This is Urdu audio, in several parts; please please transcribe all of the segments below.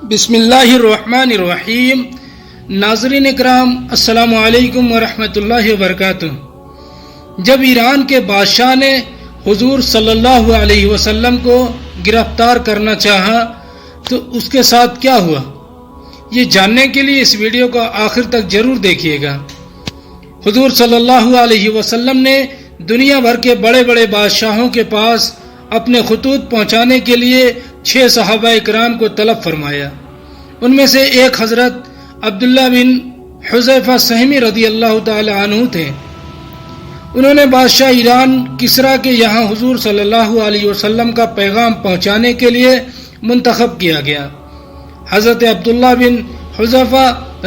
بسم اللہ الرحمن الرحیم۔ ناظرین اکرام، السلام علیکم ورحمۃ اللہ وبرکاتہ۔ جب ایران کے بادشاہ نے حضور صلی اللہ علیہ وسلم کو گرفتار کرنا چاہا تو اس کے ساتھ کیا ہوا، یہ جاننے کے لیے اس ویڈیو کو آخر تک ضرور دیکھیے گا۔ حضور صلی اللہ علیہ وسلم نے دنیا بھر کے بڑے بڑے بادشاہوں کے پاس اپنے خطوط پہنچانے کے لیے 6 صحابہ اکرام کو طلب فرمایا۔ ان میں سے ایک حضرت عبداللہ بن حذیفہ سہمی رضی اللہ تعالی عنہ تھے۔ انہوں نے بادشاہ ایران کسریٰ کے یہاں حضور صلی اللہ علیہ وسلم کا پیغام پہنچانے کے لیے منتخب کیا گیا۔ حضرت عبداللہ بن حذیفہ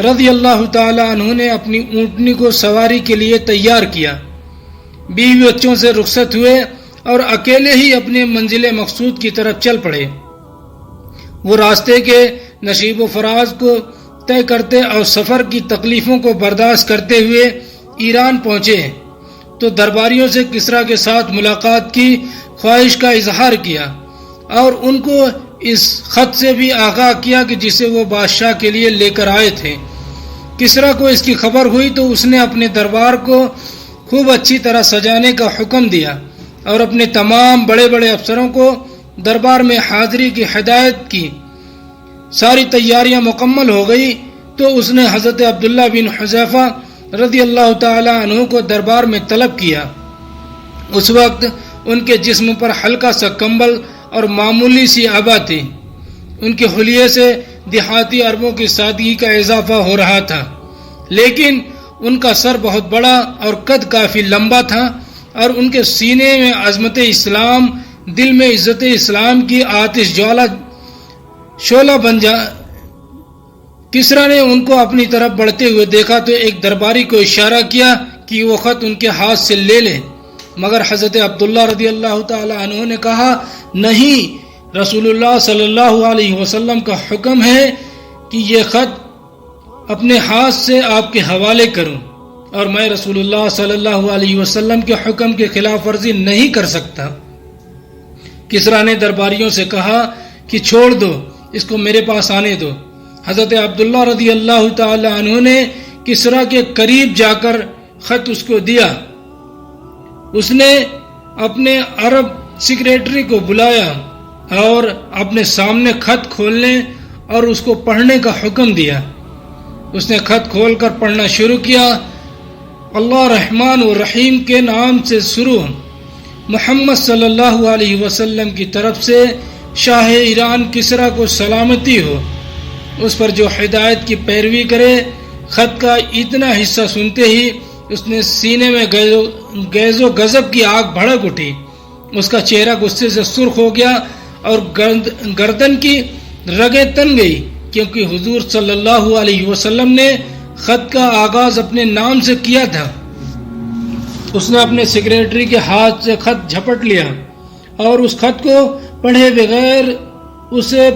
رضی اللہ تعالی عنہ نے اپنی اونٹنی کو سواری کے لیے تیار کیا، بیوی بچوں سے رخصت ہوئے اور اکیلے ہی اپنے منزل مقصود کی طرف چل پڑے۔ وہ راستے کے نشیب و فراز کو طے کرتے اور سفر کی تکلیفوں کو برداشت کرتے ہوئے ایران پہنچے تو درباریوں سے کسریٰ کے ساتھ ملاقات کی خواہش کا اظہار کیا اور ان کو اس خط سے بھی آگاہ کیا کہ جسے وہ بادشاہ کے لیے لے کر آئے تھے۔ کسریٰ کو اس کی خبر ہوئی تو اس نے اپنے دربار کو خوب اچھی طرح سجانے کا حکم دیا اور اپنے تمام بڑے بڑے افسروں کو دربار میں حاضری کی ہدایت کی۔ ساری تیاریاں مکمل ہو گئی تو اس نے حضرت عبداللہ بن حذیفہ رضی اللہ تعالی عنہ کو دربار میں طلب کیا۔ اس وقت ان کے جسم پر ہلکا سا کمبل اور معمولی سی عبا تھی۔ ان کے حلیے سے دیہاتی عربوں کی سادگی کا اضافہ ہو رہا تھا، لیکن ان کا سر بہت بڑا اور قد کافی لمبا تھا اور ان کے سینے میں عظمت اسلام، دل میں عزت اسلام کی آتش جوالا شعلہ بن جا۔ کسریٰ نے ان کو اپنی طرف بڑھتے ہوئے دیکھا تو ایک درباری کو اشارہ کیا کہ وہ خط ان کے ہاتھ سے لے لے، مگر حضرت عبداللہ رضی اللہ تعالی عنہ نے کہا، نہیں، رسول اللہ صلی اللہ علیہ وسلم کا حکم ہے کہ یہ خط اپنے ہاتھ سے آپ کے حوالے کروں اور میں رسول اللہ صلی اللہ علیہ وسلم کے حکم کے خلاف ورزی نہیں کر سکتا۔ کسریٰ نے درباریوں سے کہا کہ چھوڑ دو، اس کو میرے پاس آنے دو۔ حضرت عبداللہ رضی اللہ تعالی عنہ نے کسریٰ کے قریب جا کر خط اس کو دیا۔ اس نے اپنے عرب سیکریٹری کو بلایا اور اپنے سامنے خط کھولنے اور اس کو پڑھنے کا حکم دیا۔ اس نے خط کھول کر پڑھنا شروع کیا۔ اللہ رحمان و رحیم کے نام سے شروع، محمد صلی اللہ علیہ وسلم کی طرف سے شاہ ایران کسریٰ کو سلامتی ہو، اس پر جو ہدایت کی پیروی کرے۔ خط کا اتنا حصہ سنتے ہی اس نے سینے میں غیظ و غضب کی آگ بھڑک اٹھی۔ اس کا چہرہ غصے سے سرخ ہو گیا اور گردن کی رگیں تن گئی، کیونکہ حضور صلی اللہ علیہ وسلم نے خط کا آغاز اپنے نام سے کیا تھا۔ اس نے اپنے سیکریٹری کے ہاتھ سے خط جھپٹ لیا اور اس خط کو پڑھے بغیر اسے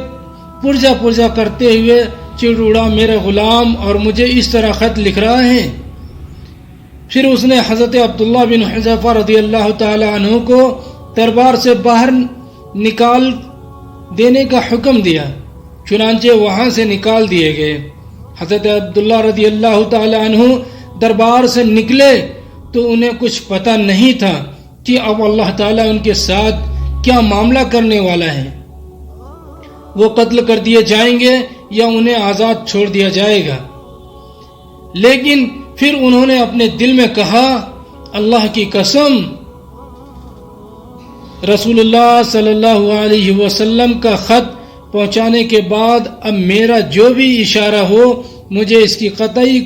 پرجا کرتے ہوئے چڑ اڑا، میرے غلام اور مجھے اس طرح خط لکھ رہا ہے۔ پھر اس نے حضرت عبداللہ بن حذیفہ رضی اللہ تعالی عنہ کو دربار سے باہر نکال دینے کا حکم دیا، چنانچہ وہاں سے نکال دیے گئے۔ حضرت عبداللہ رضی اللہ تعالی عنہ دربار سے نکلے تو انہیں کچھ پتہ نہیں تھا کہ اب اللہ تعالیٰ ان کے ساتھ کیا معاملہ کرنے والا ہے۔ وہ قتل کر دیے جائیں گے یا انہیں آزاد چھوڑ دیا جائے گا۔ لیکن پھر انہوں نے اپنے دل میں کہا، اللہ کی قسم، رسول اللہ صلی اللہ علیہ وسلم کا خط پہنچانے کے بعد اب میرا جو بھی اشارہ ہو مجھے اس کی قطعی،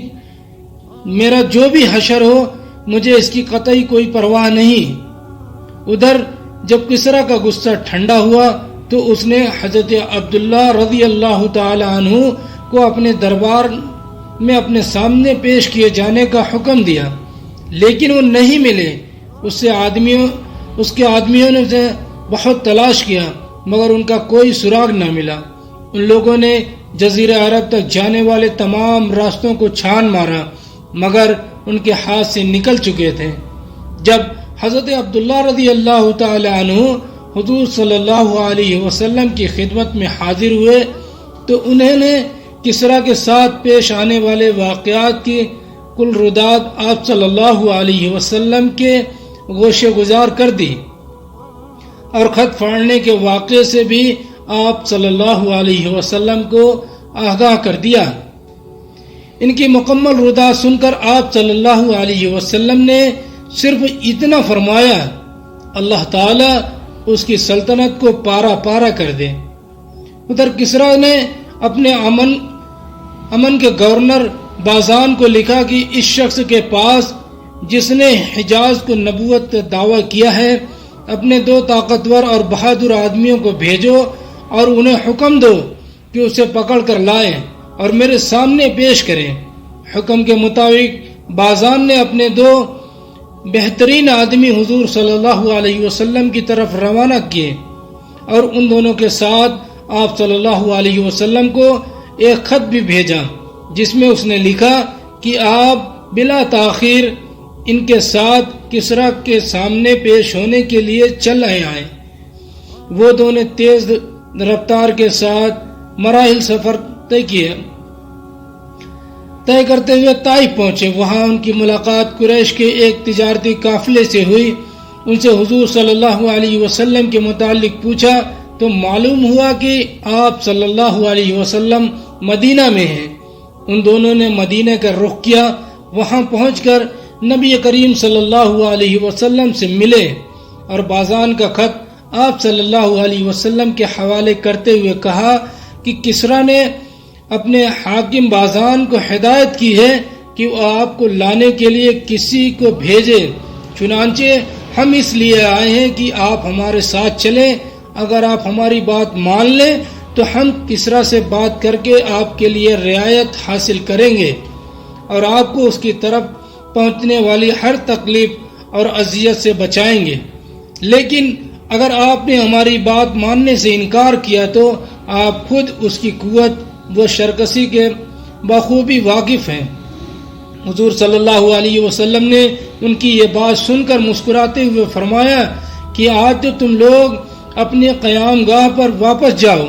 میرا جو بھی حشر ہو مجھے اس کی قطعی کوئی پرواہ نہیں۔ ادھر جب کسریٰ کا غصہ ٹھنڈا ہوا تو اس نے حضرت عبداللہ رضی اللہ تعالی عنہ کو اپنے دربار میں اپنے سامنے پیش کیے جانے کا حکم دیا، لیکن وہ نہیں ملے۔ اس کے آدمیوں نے اسے بہت تلاش کیا مگر ان کا کوئی سراغ نہ ملا۔ ان لوگوں نے جزیرہ عرب تک جانے والے تمام راستوں کو چھان مارا مگر ان کے ہاتھ سے نکل چکے تھے۔ جب حضرت عبداللہ رضی اللہ تعالی عنہ حضور صلی اللہ علیہ وسلم کی خدمت میں حاضر ہوئے تو انہوں نے کسریٰ کے ساتھ پیش آنے والے واقعات کی کل رداد آپ صلی اللہ علیہ وسلم کے گوشے گزار کر دی اور خط پھاڑنے کے واقعے سے بھی آپ صلی اللہ علیہ وسلم کو آگاہ کر دیا۔ ان کی مکمل رداد سن کر آپ صلی اللہ علیہ وسلم نے صرف اتنا فرمایا، اللہ تعالیٰ اس کی سلطنت کو پارا پارا کر دے۔ ادھر کسریٰ نے اپنے امن کے گورنر بازان کو لکھا کہ اس شخص کے پاس جس نے حجاز کو نبوت کا دعویٰ کیا ہے، اپنے 2 طاقتور اور بہادر آدمیوں کو بھیجو اور انہیں حکم دو کہ اسے پکڑ کر لائیں اور میرے سامنے پیش کریں۔ حکم کے مطابق بازان نے اپنے 2 بہترین آدمی حضور صلی اللہ علیہ وسلم کی طرف روانہ کیے اور ان دونوں کے ساتھ آپ صلی اللہ علیہ وسلم کو ایک خط بھی بھیجا جس میں اس نے لکھا کہ آپ بلا تاخیر ان کے ساتھ کسریٰ کے سامنے پیش ہونے کے لیے چل آئے۔ وہ دونوں تیز رفتار کے ساتھ مراحل سفر طے کرتے ہوئے طائف پہنچے۔ وہاں ان کی ملاقات قریش کے ایک تجارتی قافلے سے ہوئی۔ ان سے حضور صلی اللہ علیہ وسلم کے متعلق پوچھا تو معلوم ہوا کہ آپ صلی اللہ علیہ وسلم مدینہ میں ہیں۔ ان دونوں نے مدینہ کا رخ کیا۔ وہاں پہنچ کر نبی کریم صلی اللہ علیہ وسلم سے ملے اور بازان کا خط آپ صلی اللہ علیہ وسلم کے حوالے کرتے ہوئے کہا کہ کسریٰ نے اپنے حاکم بازان کو ہدایت کی ہے کہ وہ آپ کو لانے کے لیے کسی کو بھیجے، چنانچہ ہم اس لیے آئے ہیں کہ آپ ہمارے ساتھ چلیں۔ اگر آپ ہماری بات مان لیں تو ہم کسریٰ سے بات کر کے آپ کے لیے رعایت حاصل کریں گے اور آپ کو اس کی طرف پہنچنے والی ہر تکلیف اور اذیت سے بچائیں گے، لیکن اگر آپ نے ہماری بات ماننے سے انکار کیا تو آپ خود اس کی قوت و شرکسی کے بخوبی واقف ہیں۔ حضور صلی اللہ علیہ وسلم نے ان کی یہ بات سن کر مسکراتے ہوئے فرمایا کہ آج تو تم لوگ اپنے قیام گاہ پر واپس جاؤ،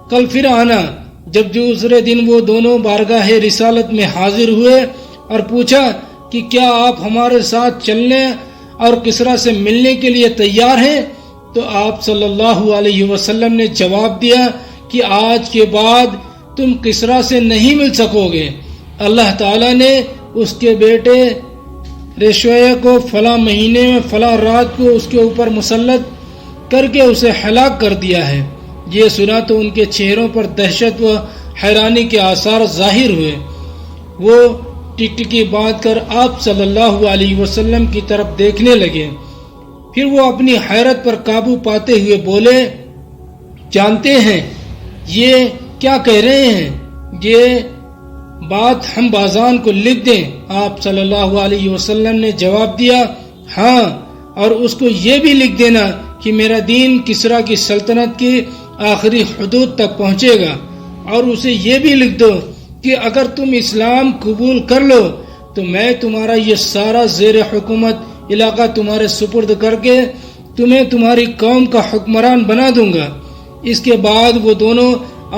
کل پھر آنا۔ جب دوسرے دن وہ دونوں بارگاہ رسالت میں حاضر ہوئے اور پوچھا کہ کیا آپ ہمارے ساتھ چلنے اور کسریٰ سے ملنے کے لیے تیار ہیں، تو آپ صلی اللہ علیہ وسلم نے جواب دیا کہ آج کے بعد تم کسریٰ سے نہیں مل سکو گے۔ اللہ تعالیٰ نے اس کے بیٹے ریشویہ کو فلاں مہینے میں فلاں رات کو اس کے اوپر مسلط کر کے اسے ہلاک کر دیا ہے۔ یہ سنا تو ان کے چہروں پر دہشت و حیرانی کے آثار ظاہر ہوئے۔ وہ ٹکٹکی باندھ کر آپ صلی اللہ علیہ وسلم کی طرف دیکھنے لگے۔ پھر وہ اپنی حیرت پر قابو پاتے ہوئے بولے، جانتے ہیں یہ کیا کہہ رہے ہیں؟ یہ بات ہم بازان کو لکھ دیں؟ آپ صلی اللہ علیہ وسلم نے جواب دیا، ہاں، اور اس کو یہ بھی لکھ دینا کہ میرا دین کسریٰ کی سلطنت کی آخری حدود تک پہنچے گا، اور اسے یہ بھی لکھ دو کہ اگر تم اسلام قبول کر لو تو میں تمہارا یہ سارا زیر حکومت علاقہ تمہارے سپرد کر کے تمہیں تمہاری قوم کا حکمران بنا دوں گا۔ اس کے بعد وہ دونوں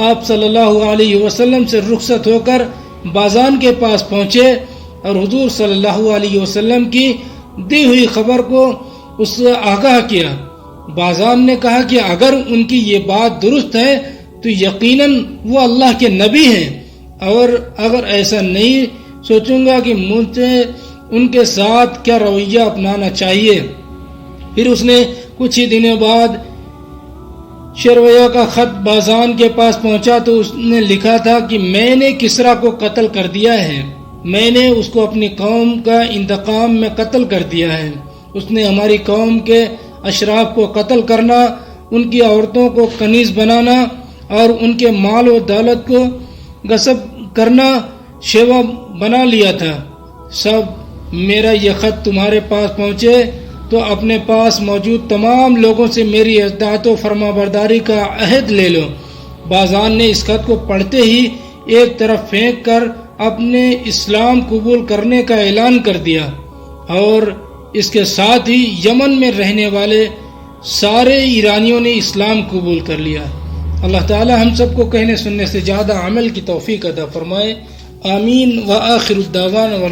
آپ صلی اللہ علیہ وسلم سے رخصت ہو کر بازان کے پاس پہنچے اور حضور صلی اللہ علیہ وسلم کی دی ہوئی خبر کو اس سے آگاہ کیا۔ بازان نے کہا کہ اگر ان کی یہ بات درست ہے تو یقیناً وہ اللہ کے نبی ہیں، اور اگر ایسا نہیں سوچوں گا کہ مجھے ان کے ساتھ کیا رویہ اپنانا چاہیے۔ پھر اس نے کچھ ہی دنوں بعد شرویہ کا خط بازان کے پاس پہنچا تو اس نے لکھا تھا کہ میں نے کسریٰ کو قتل کر دیا ہے، میں نے اس کو اپنی قوم کا انتقام میں قتل کر دیا ہے۔ اس نے ہماری قوم کے اشراف کو قتل کرنا، ان کی عورتوں کو کنیز بنانا اور ان کے مال و دولت کو غصب کرنا شیوا بنا لیا تھا۔ سب میرا یہ خط تمہارے پاس پہنچے تو اپنے پاس موجود تمام لوگوں سے میری اطاعت و فرما برداری کا عہد لے لو۔ بازان نے اس خط کو پڑھتے ہی ایک طرف پھینک کر اپنے اسلام قبول کرنے کا اعلان کر دیا، اور اس کے ساتھ ہی یمن میں رہنے والے سارے ایرانیوں نے اسلام قبول کر لیا اللہ تعالی ہم سب کو کہنے سننے سے زیادہ عمل کی توفیق عطا فرمائے. آمین. وآخر الدعوانا